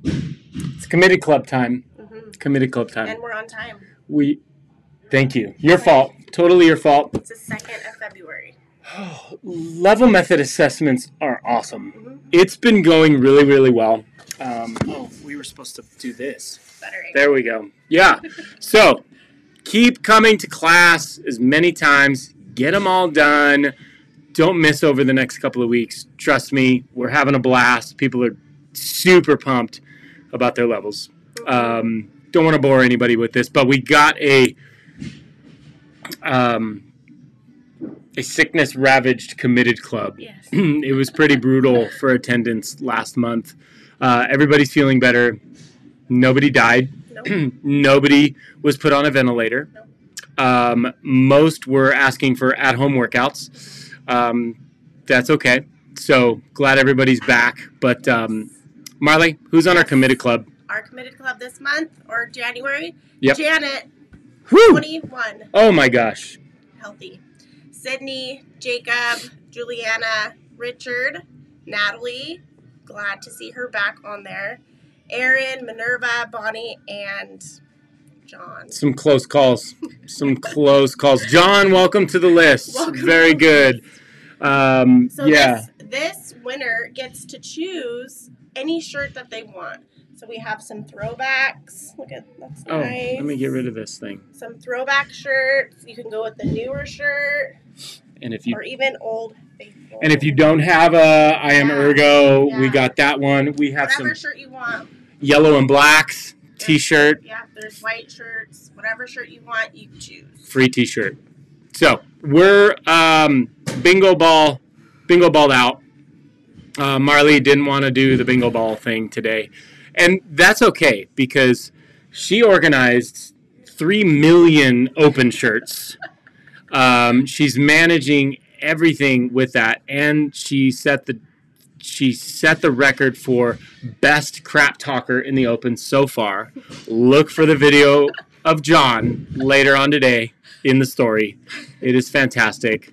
It's committed club time. Committed club time. And we're on time. Thank you. Your fault. Totally your fault. It's the 2nd of February. Level method assessments are awesome. It's been going really, really well. We were supposed to do this. Stuttering. There we go. Yeah. So keep coming to class as many times. Get them all done. Don't miss over the next couple of weeks. Trust me, we're having a blast. People are super pumped about their levels. Don't want to bore anybody with this, but we got a sickness-ravaged committed club. Yes. It was pretty brutal for attendance last month. Everybody's feeling better. Nobody died. Nope. Nobody was put on a ventilator. Nope. Most were asking for at-home workouts. That's okay. So glad everybody's back. But Marley, who's on our committed club? Our committed club this month, or January? Yep. Jannet. Whew. 21. Oh my gosh. Healthy. Sydnee, Jacob, Julianna, Richard, Natalie. Glad to see her back on there. Aaron, Minerva, Bonnie, and John. Some close calls. Some close calls. John, welcome to the list. Welcome. Very good. So yeah. this winner gets to choose any shirt that they want. So we have some throwbacks. Look at that's nice. Let me get rid of this thing. Some throwback shirts. You can go with the newer shirt, And if or even old faithful. you don't have a I Am Ergo, we Yeah. got that one. We have Whatever some shirt you want. yellow and blacks T-shirt, Yeah, there's white shirts. Whatever shirt you want, you choose. free T-shirt. So we're bingo balled out. Marley didn't want to do the bingo ball thing today. And that's okay, because she organized 3 million open shirts. She's managing everything with that, and she set the record for best crap talker in the open so far. Look for the video of John later on today in the story. It is fantastic.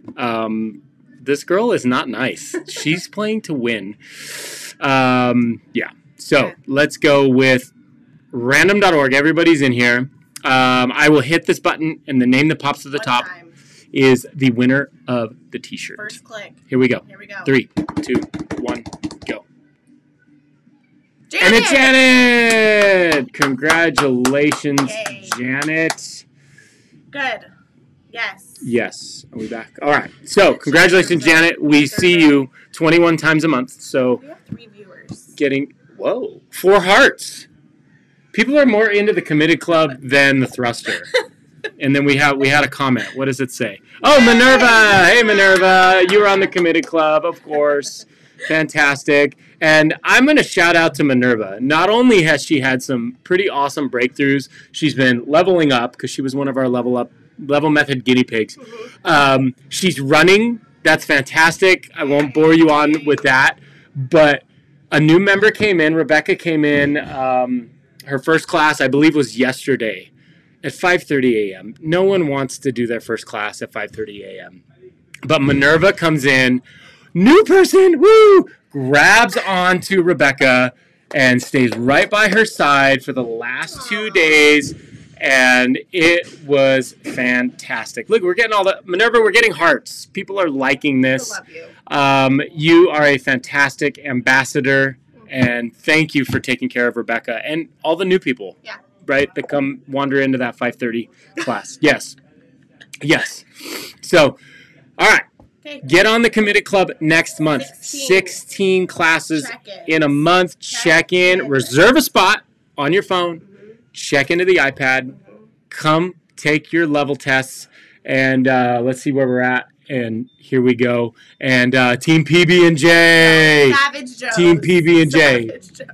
This girl is not nice. She's playing to win. Yeah. So let's go with random.org. Everybody's in here. I will hit this button, and the name that pops to the top is the winner of the T-shirt. First click. Here we go. Here we go. 3, 2, 1, go. Jannet! And it's Jannet! Congratulations, Yay. Jannet. Good. Yes. Yes. Are we back? All right. So, congratulations, Jannet. We see you 21 times a month. So, We have 3 viewers. getting, 4 hearts. People are more into the committed club than the thruster. And then we had a comment. What does it say? Oh, Minerva! Hey, Minerva! You were on the committed club, of course. Fantastic. And I'm going to shout out to Minerva. Not only has she had some pretty awesome breakthroughs, she's been leveling up because she was one of our level method guinea pigs. She's running. That's fantastic. I won't bore you on with that. But a new member came in. Rebecca came in. Her first class, I believe, was yesterday at 5:30 a.m. No one wants to do their first class at 5:30 a.m. But Minerva comes in. New person, woo! Grabs onto Rebecca and stays right by her side for the last 2 days. And it was fantastic. Look, we're getting Minerva, we're getting hearts. People are liking this. I love you. You are a fantastic ambassador, and thank you for taking care of Rebecca and all the new people. Yeah. Right, that come wander into that 5:30 class. Yes. Yes. So, all right. Okay. Get on the committed club next month. 16 classes in a month. Check in. Reserve a spot on your phone. Check into the iPad. Come take your level tests. And let's see where we're at. And here we go. And Team PB&J. Savage Joe. Team PB&J. Savage Joe.